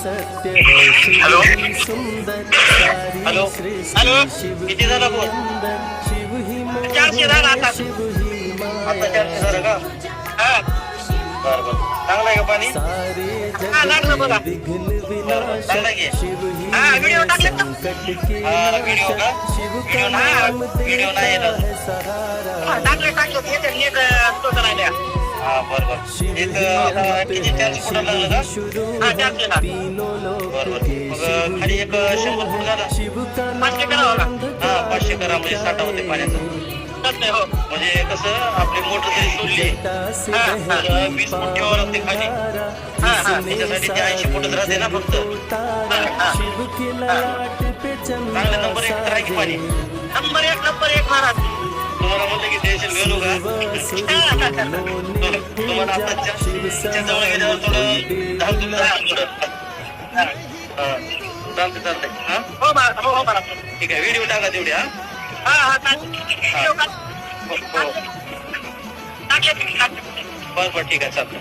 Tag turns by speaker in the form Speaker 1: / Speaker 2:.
Speaker 1: hello hello hello किती झाला बोल 400 झाला आता 400 झालं का हा बरं बरं चांगलं आहे का पाणी हा लागलं बघा चांगलं आहे की हा व्हिडिओ टाकले का हा व्हिडिओ का व्हिडिओ नाही टाकले एक तो करायला हा बरोबर एक आता किती 400 फुट लागलं का हा 400 ना बरोबर मग खाली एक 100 फूट झालं 500 करा हा 500 करा म्हणजे साठा होते पाण्याचं हो म्हणजे कसं आपली मोटर जरी सोडली 20 फूट ठेवावं लागते खाली त्याच्यासाठी ते 80 फुटच राहते ना फक्त चांगलं नंबर 1 करा की पाणी नंबर एक महाराज तुम्हाला म्हणलं की टेन्शन घेऊ नका तुम्हाला आता जवळ गेल्यावर थोडं चालतंय हा हो महाराज ठीक आहे व्हिडिओ टाका तेवढी हा बरं ठीक आहे चालतं